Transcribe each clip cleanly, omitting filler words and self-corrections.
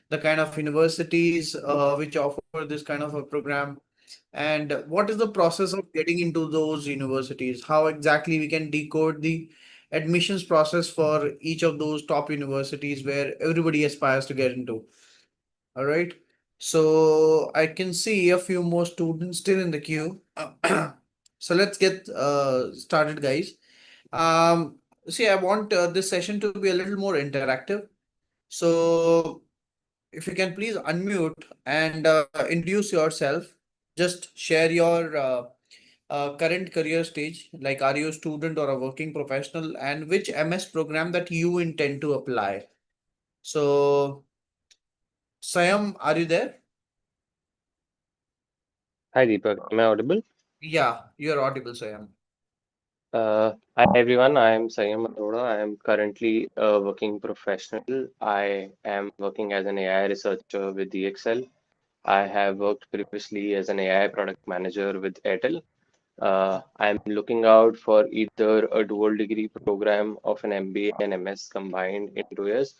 the kind of universities which offer this kind of a program, and what is the process of getting into those universities? How exactly we can decode the admissions process for each of those top universities where everybody aspires to get into? All right. So I can see a few more students still in the queue. So let's get started, guys. See, I want this session to be a little more interactive. So if you can please unmute and introduce yourself, just share your current career stage, like are you a student or a working professional, and which MS program that you intend to apply. So, Sayam, are you there? Hi Deepak, am I audible? Yeah, you're audible, Sayam. Hi everyone, I am Sayam Arora. I am currently a working professional. I am working as an AI researcher with DXL. I have worked previously as an AI product manager with Airtel. I am looking out for either a dual degree program of an MBA and MS combined in 2 years,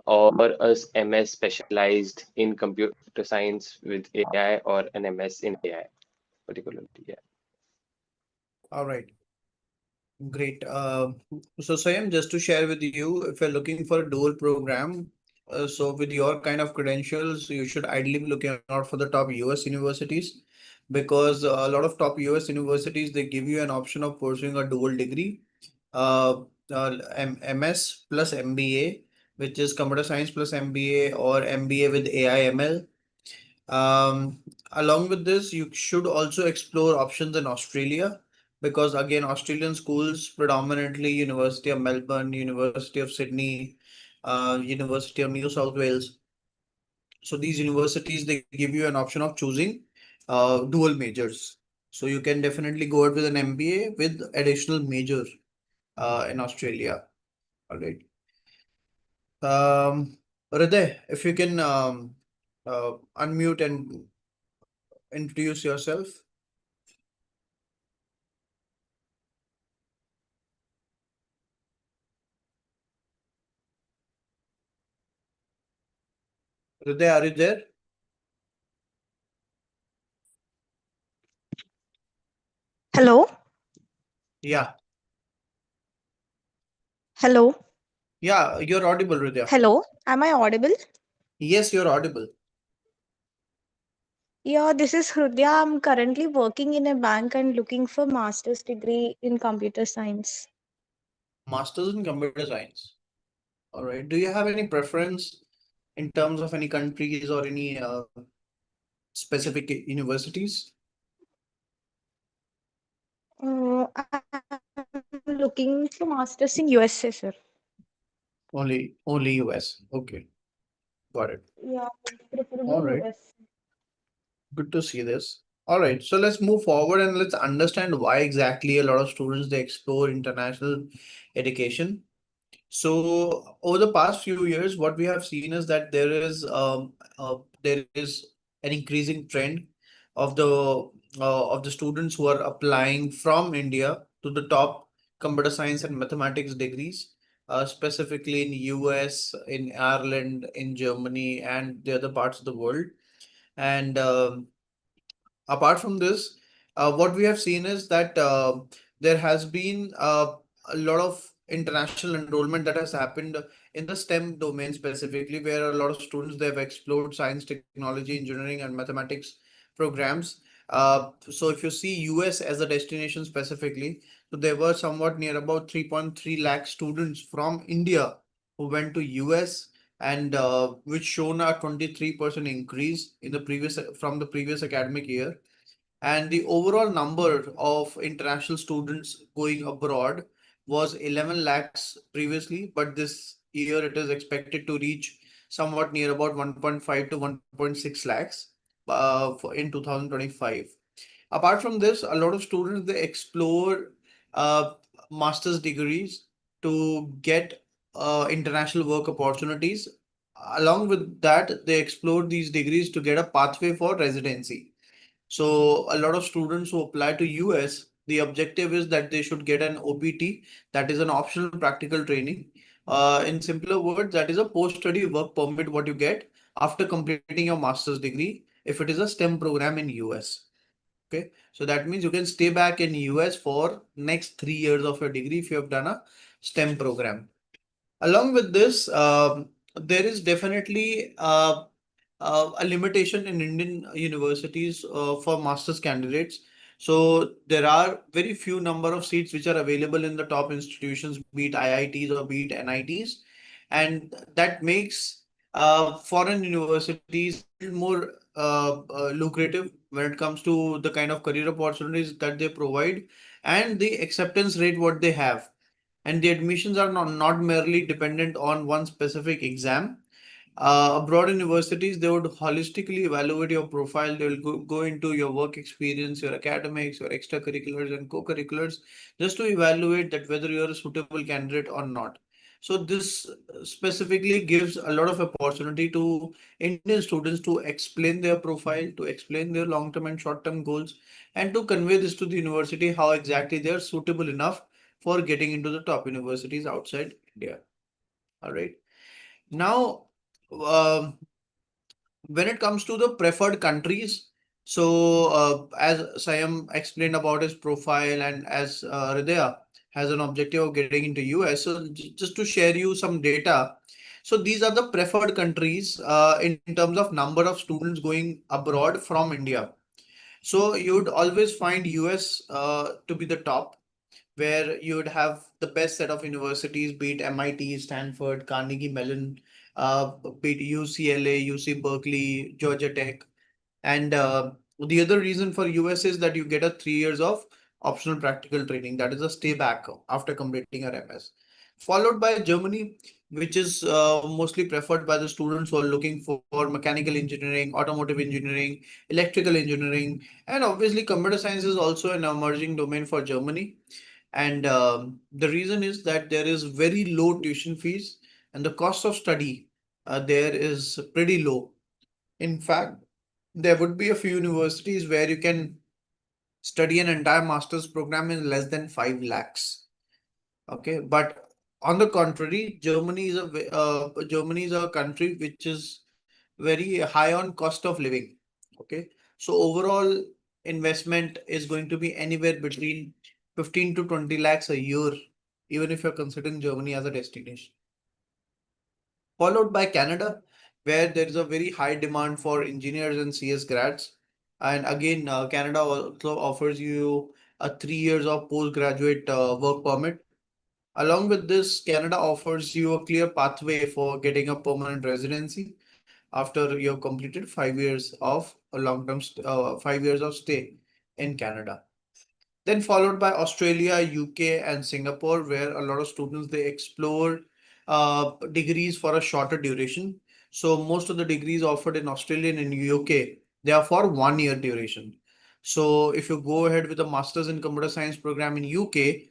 or a MS specialized in computer science with AI, or an MS in AI particularly. Yeah. All right, great. So Sayam, just to share with you, if you're looking for a dual program, so with your kind of credentials, you should ideally be looking out for the top US universities, because a lot of top US universities, they give you an option of pursuing a dual degree, uh, MS plus MBA, which is computer science plus MBA, or MBA with AI ML. Along with this, you should also explore options in Australia, because again, Australian schools, predominantly University of Melbourne, University of Sydney, University of New South Wales. So these universities, they give you an option of choosing dual majors. So you can definitely go out with an MBA with additional major in Australia. All right. Hriday, if you can unmute and introduce yourself. Hriday, are you there? Hello, Yeah. hello, Yeah, you're audible, Hriday. hello. Am I audible? Yes, you're audible. Yeah, this is Hrudya. I'm currently working in a bank and looking for master's degree in computer science. Masters in computer science. All right. Do you have any preference in terms of any countries or any specific universities? I'm looking for master's in USA, sir. Only US. Okay, got it. Yeah, All preferably right. US. Good to see this. All right, so let's move forward and let's understand why exactly a lot of students they explore international education. So over the past few years, what we have seen is that there is an increasing trend of the students who are applying from India to the top computer science and mathematics degrees, specifically in US, in Ireland, in Germany, and the other parts of the world. And apart from this, what we have seen is that there has been a lot of international enrollment that has happened in the STEM domain specifically, where a lot of students they have explored science, technology, engineering, and mathematics programs. So if you see US as a destination specifically, so there were somewhat near about 3.3 lakh students from India who went to US, and which shown a 23% increase in the previous from the previous academic year. And the overall number of international students going abroad was 11 lakhs previously, but this year it is expected to reach somewhat near about 1.5 to 1.6 lakhs in 2025. Apart from this, a lot of students they explore uh, master's degrees to get international work opportunities. Along with that, they explore these degrees to get a pathway for residency. So a lot of students who apply to US, the objective is that they should get an OPT, that is an optional practical training. In simpler words, that is a post-study work permit what you get after completing your master's degree if it is a STEM program in US. Okay, so that means you can stay back in US for next 3 years of your degree if you have done a STEM program. Along with this, there is definitely a limitation in Indian universities for master's candidates. So there are very few number of seats which are available in the top institutions, be it IITs or be it NITs, and that makes foreign universities more lucrative when it comes to the kind of career opportunities that they provide and the acceptance rate what they have. And the admissions are not merely dependent on one specific exam. Abroad universities, they would holistically evaluate your profile. They will go into your work experience, your academics, your extracurriculars and co-curriculars, just to evaluate that whether you're a suitable candidate or not. So this specifically gives a lot of opportunity to Indian students to explain their profile, to explain their long-term and short-term goals, and to convey this to the university how exactly they are suitable enough for getting into the top universities outside India. All right. Now, um, when it comes to the preferred countries, so as Sayam explained about his profile and as Hridaya has an objective of getting into US, so just to share you some data. So these are the preferred countries in terms of number of students going abroad from India. So you would always find US to be the top, where you would have the best set of universities, be it MIT, Stanford, Carnegie Mellon, be it UCLA, UC Berkeley, Georgia Tech. And the other reason for US is that you get a 3 years of optional practical training. That is a stay back after completing your MS. Followed by Germany, which is mostly preferred by the students who are looking for mechanical engineering, automotive engineering, electrical engineering, and obviously computer science is also an emerging domain for Germany. And the reason is that there is very low tuition fees and the cost of study there is pretty low. In fact, there would be a few universities where you can study an entire master's program in less than 5 lakhs. Okay, but on the contrary, Germany is a country which is very high on cost of living. Okay, so overall investment is going to be anywhere between 15 to 20 lakhs a year, even if you're considering Germany as a destination. Followed by Canada, where there is a very high demand for engineers and CS grads. And again, Canada also offers you a 3 years of postgraduate work permit. Along with this, Canada offers you a clear pathway for getting a permanent residency after you've completed 5 years of a 5 years of stay in Canada. Then followed by Australia, UK, and Singapore, where a lot of students they explore degrees for a shorter duration. So most of the degrees offered in Australia and in UK, they are for 1 year duration. So if you go ahead with a master's in computer science program in UK,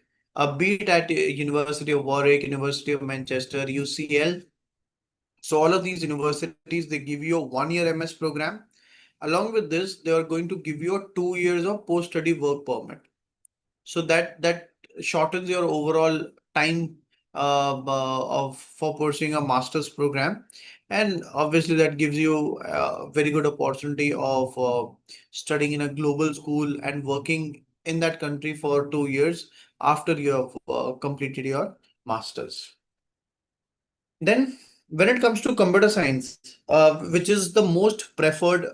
be it at University of Warwick, University of Manchester, UCL. So all of these universities, they give you a 1 year MS program. Along with this, they are going to give you a 2 years of post-study work permit. So that shortens your overall time of for pursuing a master's program, and obviously that gives you a very good opportunity of studying in a global school and working in that country for 2 years after you have completed your master's. Then, when it comes to computer science, which is the most preferred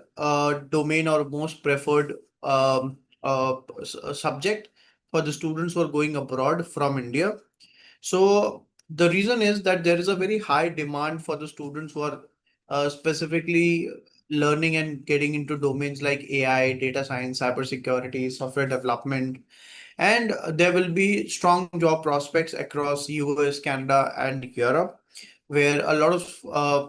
domain or most preferred subject for the students who are going abroad from India. So, the reason is that there is a very high demand for the students who are specifically learning and getting into domains like AI, data science, cybersecurity, software development, and there will be strong job prospects across US, Canada, and Europe, where a lot of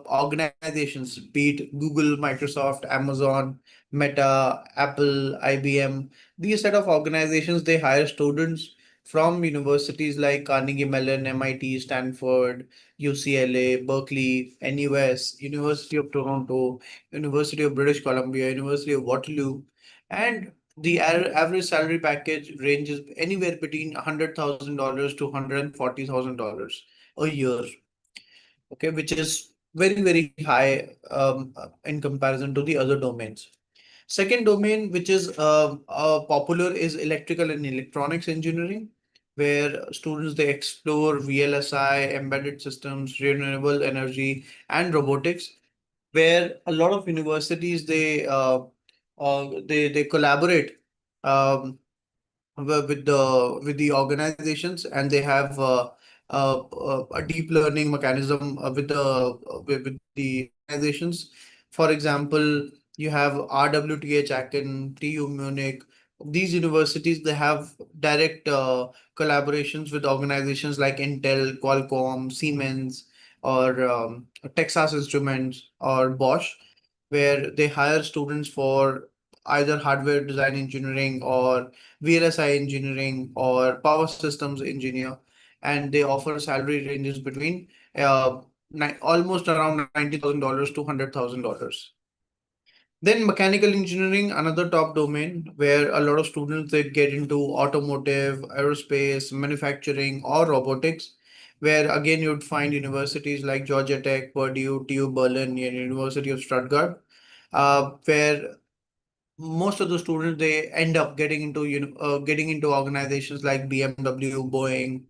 organizations, be it Google, Microsoft, Amazon, Meta, Apple, IBM, these set of organizations, they hire students from universities like Carnegie Mellon, MIT, Stanford, UCLA, Berkeley, NUS, University of Toronto, University of British Columbia, University of Waterloo, and the average salary package ranges anywhere between $100,000 to $140,000 a year. Okay, which is very, very high in comparison to the other domains. Second domain, which is popular, is electrical and electronics engineering, where students they explore VLSI, embedded systems, renewable energy, and robotics. Where a lot of universities they collaborate um, with the organizations, and they have a deep learning mechanism with the organizations. For example, you have RWTH Aachen, TU Munich. These universities they have direct collaborations with organizations like Intel, Qualcomm, Siemens, or Texas Instruments or Bosch, where they hire students for either hardware design engineering or VLSI engineering or power systems engineer, and they offer salary ranges between almost around $90,000 to $100,000. Then mechanical engineering, another top domain where a lot of students they get into automotive, aerospace, manufacturing, or robotics. Where again you'd find universities like Georgia Tech, Purdue, TU Berlin, and University of Stuttgart, where most of the students they end up getting into organizations like BMW, Boeing,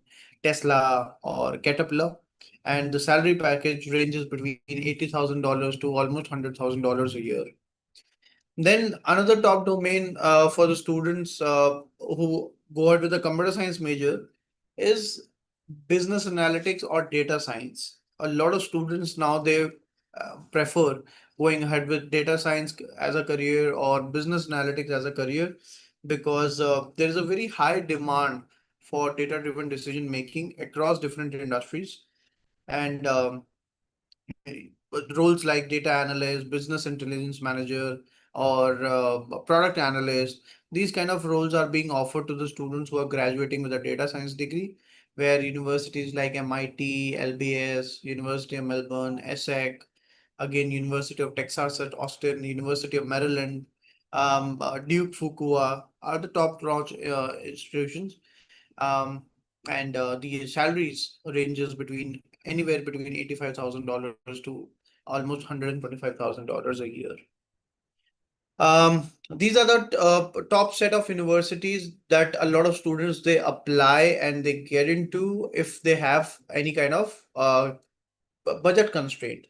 Tesla, or Caterpillar, and the salary package ranges between $80,000 to almost $100,000 a year. Then another top domain for the students who go ahead with a computer science major is business analytics or data science. A lot of students now they prefer going ahead with data science as a career or business analytics as a career, because there is a very high demand for data driven decision making across different industries. And roles like data analyst, business intelligence manager, or product analyst, these kind of roles are being offered to the students who are graduating with a data science degree, where universities like MIT, LBS, University of Melbourne, ESSEC, again University of Texas at Austin, University of Maryland, Duke Fuqua are the top notch institutions. um, and the salaries ranges between anywhere between $85,000 to almost $125,000 a year. These are the top set of universities that a lot of students they apply and they get into if they have any kind of budget constraint.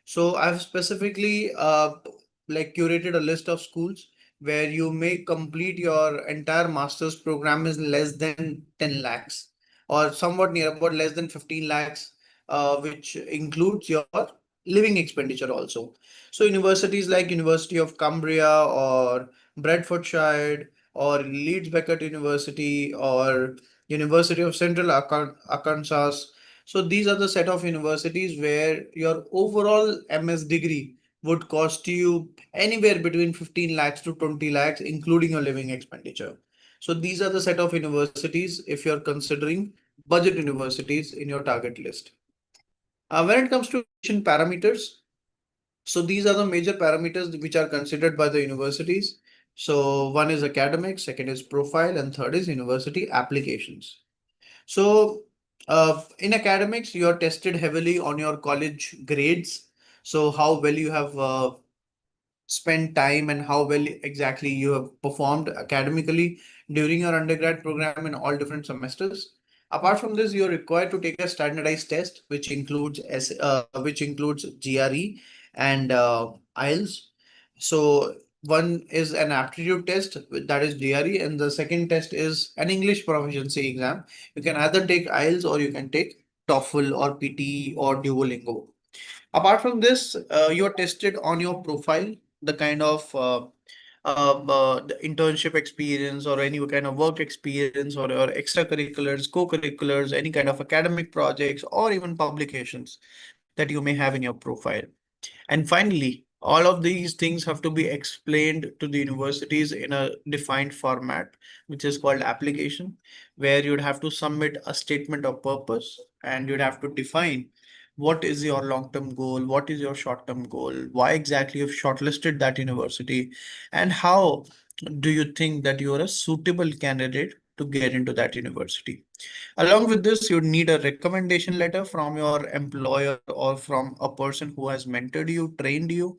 So I've specifically like curated a list of schools where you may complete your entire master's program in less than 10 lakhs or somewhat near about less than 15 lakhs, which includes your living expenditure also. So universities like University of Cumbria or Bradfordshire or Leeds Beckett University or University of Central Arkansas, so these are the set of universities where your overall MS degree would cost you anywhere between 15 lakhs to 20 lakhs, including your living expenditure. So these are the set of universities if you're considering budget universities in your target list. When it comes to admission parameters, so these are the major parameters which are considered by the universities. So one is academic, second is profile, and third is university applications. So, in academics, you are tested heavily on your college grades. So, how well you have spent time and how well exactly you have performed academically during your undergrad program in all different semesters. Apart from this, you're required to take a standardized test, which includes GRE and IELTS. So one is an aptitude test, that is GRE, and the second test is an English proficiency exam. You can either take IELTS or you can take TOEFL or PTE or Duolingo. Apart from this, you are tested on your profile, the kind of the internship experience or any kind of work experience or your extracurriculars, co-curriculars, any kind of academic projects or even publications that you may have in your profile. And finally, all of these things have to be explained to the universities in a defined format, which is called application, where you'd have to submit a statement of purpose and you'd have to define what is your long-term goal, what is your short-term goal, why exactly you've shortlisted that university, and how do you think that you're a suitable candidate to get into that university. Along with this, you'd need a recommendation letter from your employer or from a person who has mentored you, trained you.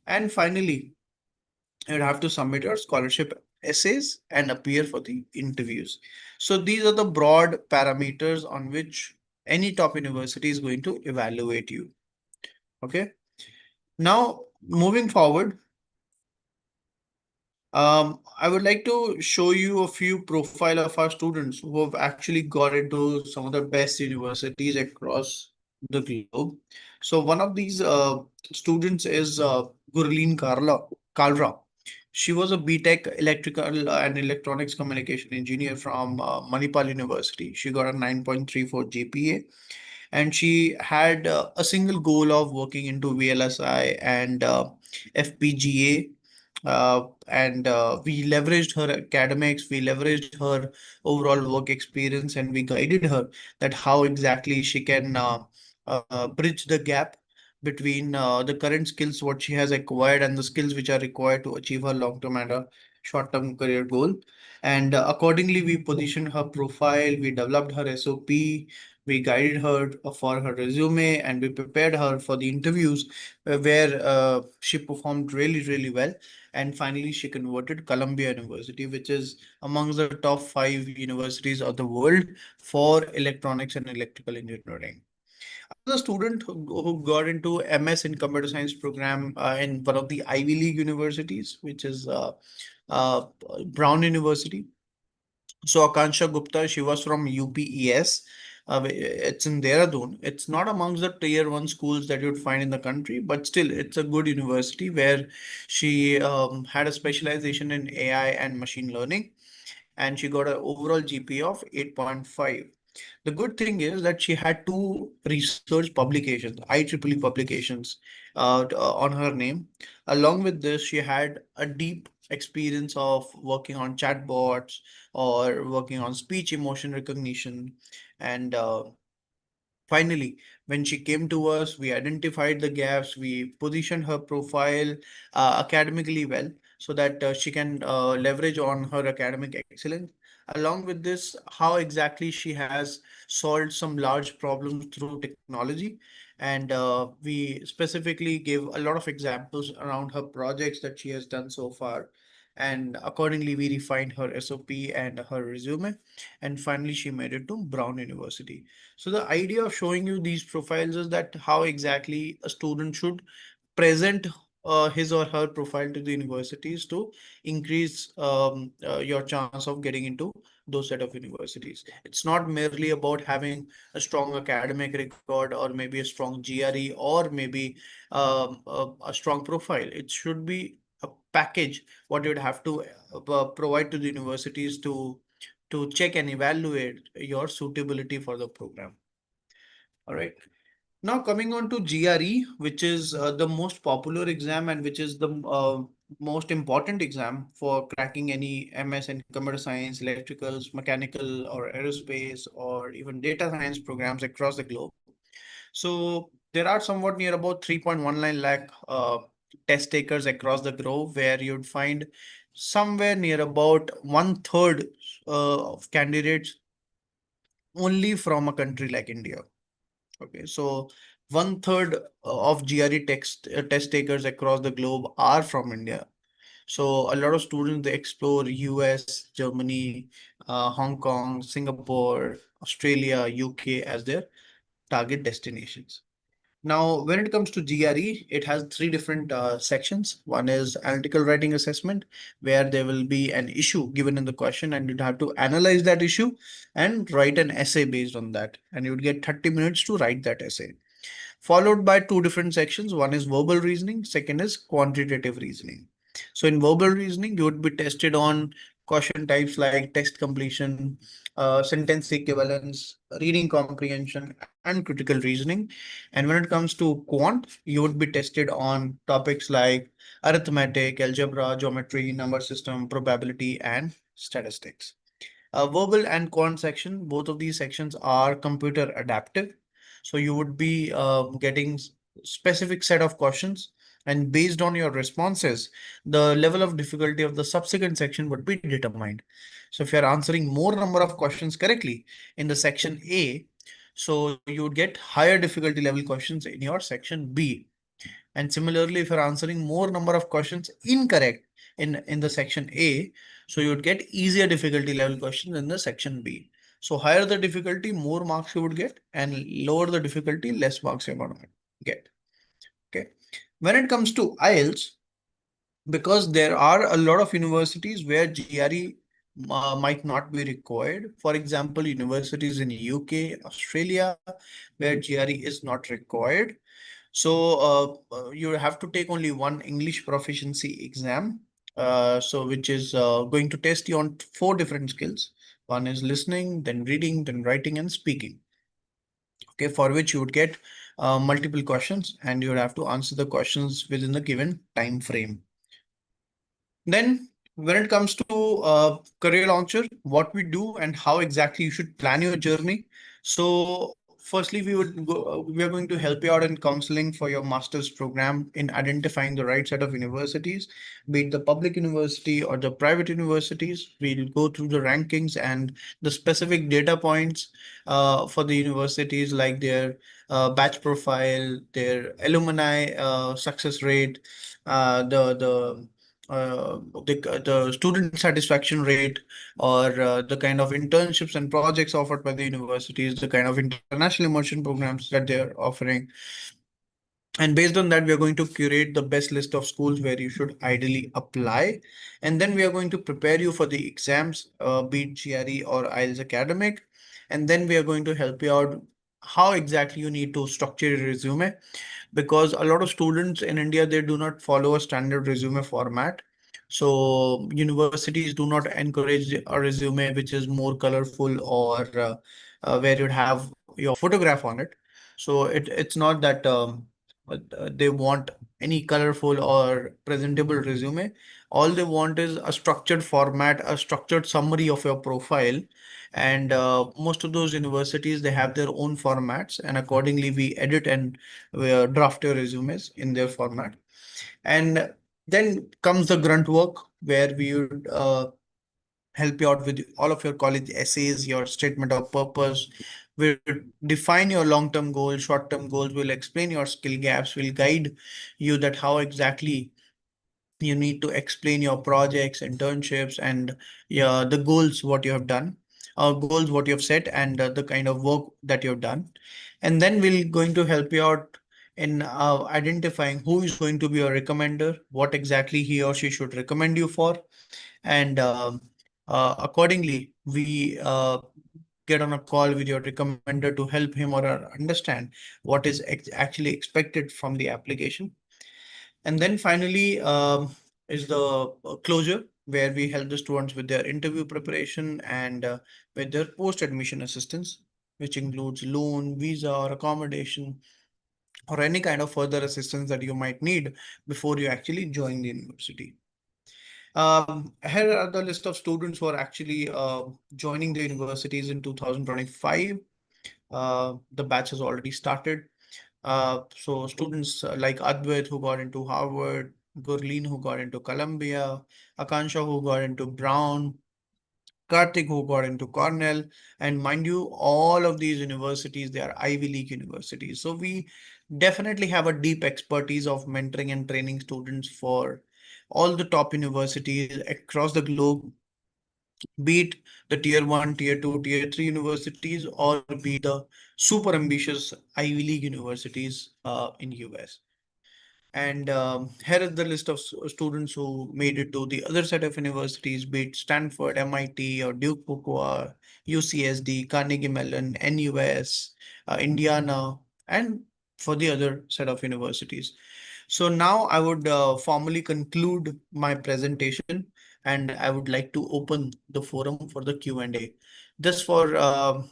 And finally, you'd have to submit your scholarship essays and appear for the interviews. So these are the broad parameters on which any top university is going to evaluate you. Okay. Now, moving forward, I would like to show you a few profile of our students who have actually got into some of the best universities across the globe. So one of these students is Gurleen Kalra. She was a BTech electrical and electronics communication engineer from Manipal University. She got a 9.34 GPA, and she had a single goal of working into VLSI and FPGA. And we leveraged her academics, we leveraged her overall work experience, and we guided her that how exactly she can bridge the gap between the current skills what she has acquired and the skills which are required to achieve her long-term and a short-term career goal. And accordingly, we positioned her profile, we developed her SOP, we guided her for her resume, and we prepared her for the interviews where she performed really well. And finally, she converted Columbia University, which is amongst the top 5 universities of the world for electronics and electrical engineering. The student who got into MS in computer science program in one of the Ivy League universities, which is uh, Brown University. So Akansha Gupta, she was from UPES. It's in Dehradun. It's not amongst the tier one schools that you'd find in the country, but still, it's a good university where she had a specialization in AI and machine learning, and she got an overall GPA of 8.5. The good thing is that she had two research publications, IEEE publications, on her name. Along with this, she had a deep experience of working on chatbots or working on speech emotion recognition. And finally, when she came to us, we identified the gaps, we positioned her profile academically well so that she can leverage on her academic excellence. Along with this, how exactly she has solved some large problems through technology. And we specifically gave a lot of examples around her projects that she has done so far. And accordingly, we refined her SOP and her resume. And finally, she made it to Brown University. So the idea of showing you these profiles is that how exactly a student should present his or her profile to the universities to increase your chance of getting into those set of universities. It's not merely about having a strong academic record or maybe a strong GRE or maybe a strong profile. It should be a package what you'd have to provide to the universities to check and evaluate your suitability for the program. All right. Now coming on to GRE, which is the most popular exam and which is the most important exam for cracking any MS in computer science, electricals, mechanical, or aerospace, or even data science programs across the globe. So there are somewhat near about 3.19 lakh test takers across the globe, where you'd find somewhere near about 1/3 of candidates only from a country like India. Okay, so 1/3 of GRE test takers across the globe are from India. So a lot of students, they explore US, Germany, Hong Kong, Singapore, Australia, UK as their target destinations. Now, when it comes to GRE, it has three different sections. One is analytical writing assessment, where there will be an issue given in the question, and you'd have to analyze that issue and write an essay based on that. And you'd get 30 minutes to write that essay, followed by two different sections. One is verbal reasoning, second is quantitative reasoning. So in verbal reasoning, you would be tested on question types like text completion, sentence equivalence, reading comprehension, and critical reasoning. And when it comes to quant, you would be tested on topics like arithmetic, algebra, geometry, number system, probability, and statistics. Verbal and quant section, both of these sections are computer adaptive. So you would be getting specific set of questions And based on your responses, the level of difficulty of the subsequent section would be determined. So if you're answering more number of questions correctly in the section A, so you would get higher difficulty level questions in your section B. And similarly, if you're answering more number of questions incorrect in the section A, so you would get easier difficulty level questions in the section B. So higher the difficulty, more marks you would get, and lower the difficulty, less marks you're going to get. Okay. When it comes to IELTS, because there are a lot of universities where GRE might not be required. For example, universities in UK, Australia, where GRE is not required. So you have to take only one English proficiency exam. So which is going to test you on 4 different skills. One is listening, then reading, then writing and speaking. Okay, for which you would get multiple questions and you would have to answer the questions within the given time frame. Then when it comes to career launcher, what we do and how exactly you should plan your journey. So firstly, we are going to help you out in counseling for your master's program in identifying the right set of universities, be it the public university or the private universities. We'll go through the rankings and the specific data points for the universities, like their batch profile, their alumni success rate, the student satisfaction rate, or the kind of internships and projects offered by the universities, the kind of international immersion programs that they're offering. And based on that, we are going to curate the best list of schools where you should ideally apply. And then we are going to prepare you for the exams, be it GRE or IELTS academic. And then we are going to help you out how exactly you need to structure your resume, because a lot of students in India, they do not follow a standard resume format. So universities do not encourage a resume which is more colorful, or where you'd have your photograph on it. So it's not that they want any colorful or presentable resume. All they want is a structured format, a structured summary of your profile. And most of those universities, they have their own formats, and accordingly we edit and we draft your resumes in their format. And then comes the grunt work, where we would help you out with all of your college essays, your statement of purpose. We'll define your long-term goals, short-term goals. We'll explain your skill gaps. We'll guide you that how exactly you need to explain your projects, internships, and the goals, what you have done, goals, what you have set, and the kind of work that you've done. And then we're going to help you out in identifying who is going to be your recommender, what exactly he or she should recommend you for. And accordingly, we get on a call with your recommender to help him or her understand what is actually expected from the application. And then finally is the closure, where we help the students with their interview preparation and with their post-admission assistance, which includes loan, visa, or accommodation, or any kind of further assistance that you might need before you actually join the university. Here are the list of students who are actually joining the universities in 2025. The batch has already started. So students like Advait, who got into Harvard, Gurleen, who got into Columbia, Akansha, who got into Brown, Karthik, who got into Cornell. And mind you, all of these universities, they are Ivy League universities. So we definitely have a deep expertise of mentoring and training students for all the top universities across the globe, be it the tier 1, tier 2, tier 3 universities, or be the super ambitious Ivy League universities in US. And here is the list of students who made it to the other set of universities, be it Stanford, MIT, or Duke Fuqua, UCSD, Carnegie Mellon, NUS, Indiana, and for the other set of universities. So now I would formally conclude my presentation, and I would like to open the forum for the Q&A. Just for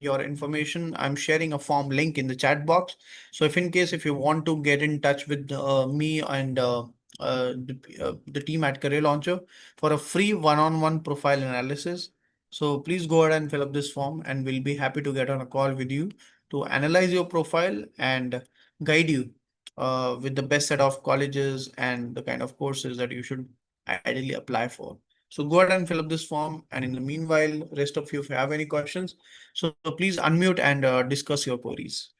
your information, I'm sharing a form link in the chat box. So if in case if you want to get in touch with me and the team at Career Launcher for a free one-on-one profile analysis, so please go ahead and fill up this form, and we'll be happy to get on a call with you to analyze your profile and guide you with the best set of colleges and the kind of courses that you should ideally apply for. So go ahead and fill up this form. And in the meanwhile, rest of you, if you have any questions, so please unmute and discuss your queries.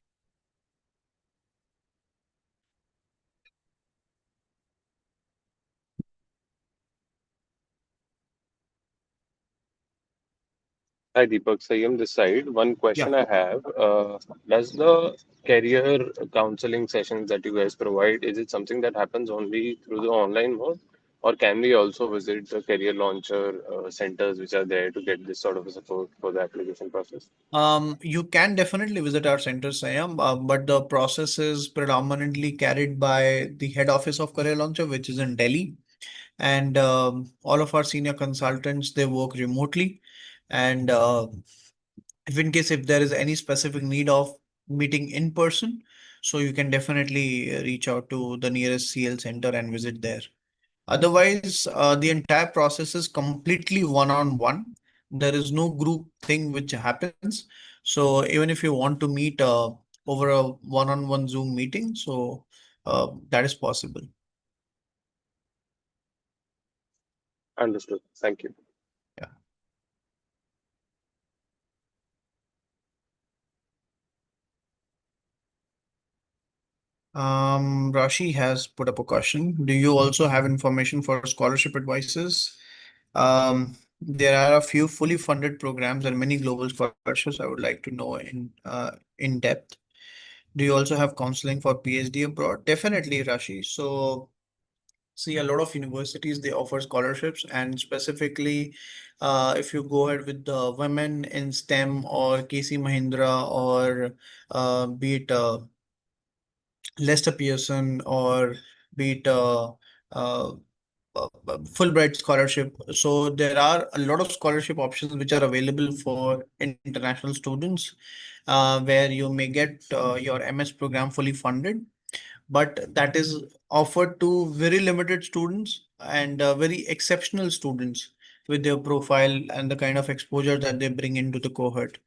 Hi Deepak, Sayam this side. One Yeah. question I have, does the career counseling sessions that you guys provide, is it something that happens only through the online mode, or can we also visit the career launcher centers which are there to get this sort of a support for the application process? You can definitely visit our center, Sayam, but the process is predominantly carried by the head office of Career Launcher, which is in Delhi. And all of our senior consultants, they work remotely. And if in case if there is any specific need of meeting in person, so you can definitely reach out to the nearest CL center and visit there. Otherwise, the entire process is completely one-on-one. There is no group thing which happens. So even if you want to meet over a one-on-one Zoom meeting, so that is possible. Understood. Thank you. Yeah. Rashi has put up a question. Do you also have information for scholarship advices? There are a few fully funded programs and many global scholarships I would like to know in depth. Do you also have counseling for PhD abroad? Definitely, Rashi. So, see, a lot of universities they offer scholarships, and specifically, if you go ahead with the women in STEM or KC Mahindra or be it Lester Pearson or be it uh, Fulbright scholarship. So there are a lot of scholarship options which are available for international students, where you may get your MS program fully funded, but that is offered to very limited students and very exceptional students with their profile and the kind of exposure that they bring into the cohort.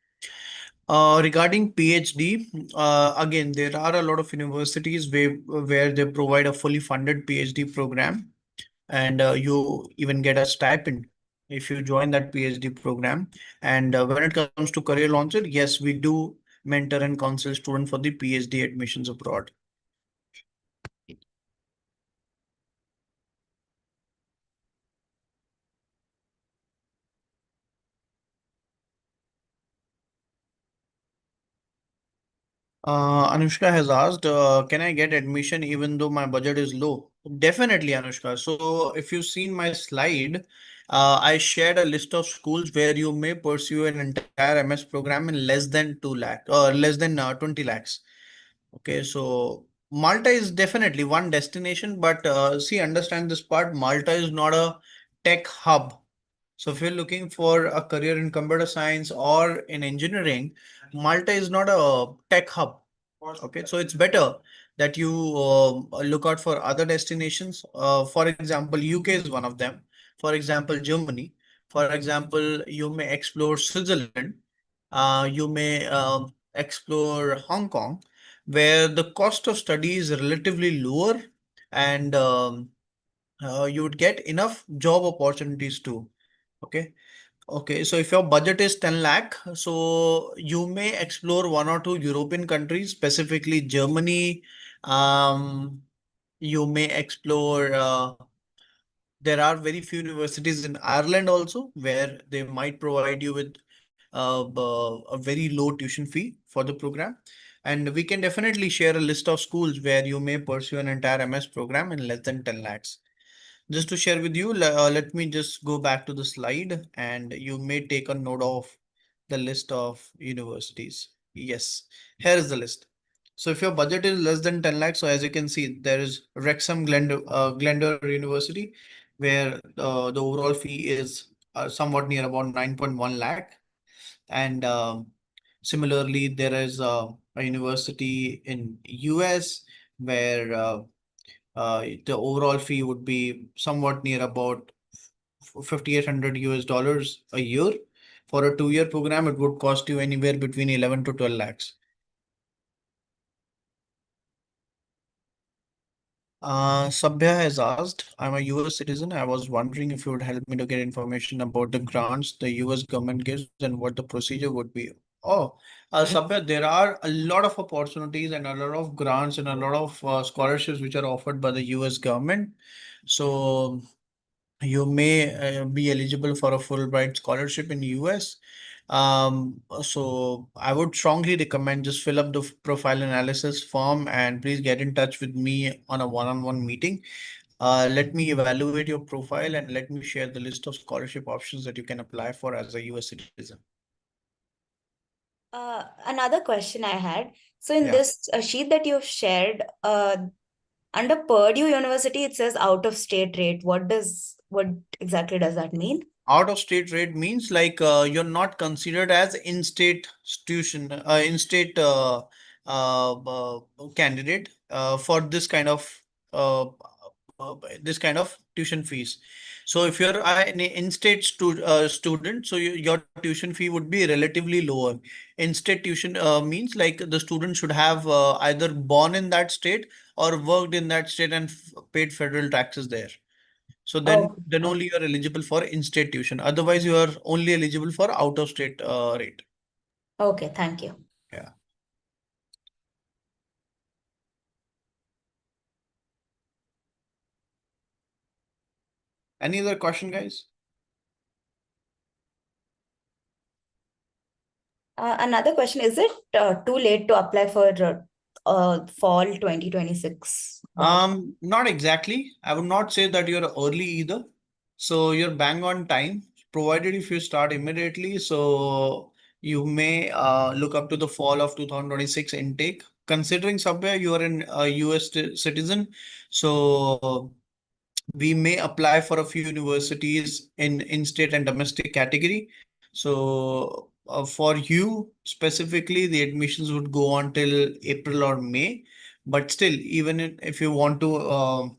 Regarding PhD, again, there are a lot of universities where they provide a fully funded PhD program, and you even get a stipend if you join that PhD program. And when it comes to Career Launcher, yes, we do mentor and counsel students for the PhD admissions abroad. Anushka has asked, can I get admission even though my budget is low? Definitely, Anushka. So if you've seen my slide, I shared a list of schools where you may pursue an entire MS program in less than 2 lakh or less than 20 lakhs. Okay, so Malta is definitely one destination, but see, understand this part. Malta is not a tech hub. So if you're looking for a career in computer science or in engineering, Malta is not a tech hub. Okay, so it's better that you look out for other destinations. For example, UK is one of them. For example, Germany. For example, you may explore Switzerland. You may explore Hong Kong, where the cost of study is relatively lower, and you would get enough job opportunities too. Okay. Okay, so if your budget is 10 lakh, so you may explore one or two European countries, specifically Germany. Um, you may explore, there are very few universities in Ireland also where they might provide you with a very low tuition fee for the program. And we can definitely share a list of schools where you may pursue an entire MS program in less than 10 lakhs. Just to share with you, let me just go back to the slide and you may take a note of the list of universities. Yes, here is the list. So if your budget is less than 10 lakhs, so as you can see, there is Wrexham Glendale University, where the overall fee is somewhat near about 9.1 lakh. And similarly, there is a university in US where the overall fee would be somewhat near about 5,800 US dollars a year. For a 2-year program, it would cost you anywhere between 11 to 12 lakhs. Sabya has asked, I'm a US citizen. I was wondering if you would help me to get information about the grants the US government gives and what the procedure would be. Oh, Sabya, there are a lot of opportunities and a lot of grants and a lot of scholarships which are offered by the US government. So you may be eligible for a Fulbright scholarship in US. So I would strongly recommend just fill up the profile analysis form and please get in touch with me on a one-on-one meeting. Let me evaluate your profile and let me share the list of scholarship options that you can apply for as a US citizen. Another question I had. So in Yeah. this sheet that you've shared, under Purdue University, it says out of state rate. What exactly does that mean? Out of state rate means like you're not considered as in-state tuition, in-state candidate for uh, this kind of tuition fees. So if you're an in-state student, so your tuition fee would be relatively lower. In-state tuition means like the student should have either born in that state or worked in that state and paid federal taxes there. So Oh, then only you are eligible for in-state tuition. Otherwise, you are only eligible for out-of-state rate. okay, thank you. Yeah. Any other question, guys? Another question, is it too late to apply for fall 2026? Not exactly. I would not say that you're early either. So you're bang on time, provided if you start immediately. So you may look up to the fall of 2026 intake. Considering somewhere you are in a US citizen, so we may apply for a few universities in in-state and domestic category. So for you specifically, the admissions would go on till April or May. But still, even if you want to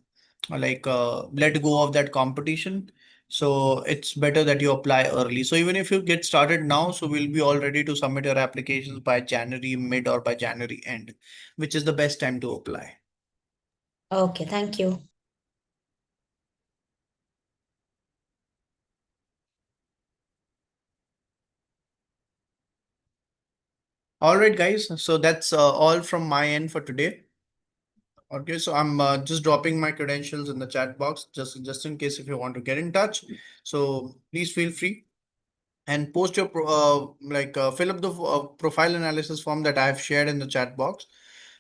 let go of that competition, so it's better that you apply early. So even if you get started now, so we'll be all ready to submit your applications by January mid or by January end, which is the best time to apply. Okay, thank you. All right, guys. So that's all from my end for today. Okay, so I'm just dropping my credentials in the chat box just in case if you want to get in touch. So please feel free and post your fill up the profile analysis form that I have shared in the chat box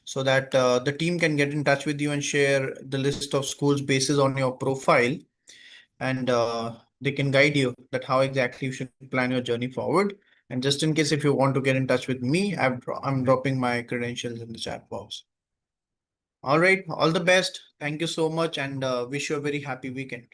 so that the team can get in touch with you and share the list of schools basis on your profile and they can guide you that how exactly you should plan your journey forward. And just in case if you want to get in touch with me, I'm dropping my credentials in the chat box. All right, all the best. Thank you so much and wish you a very happy weekend.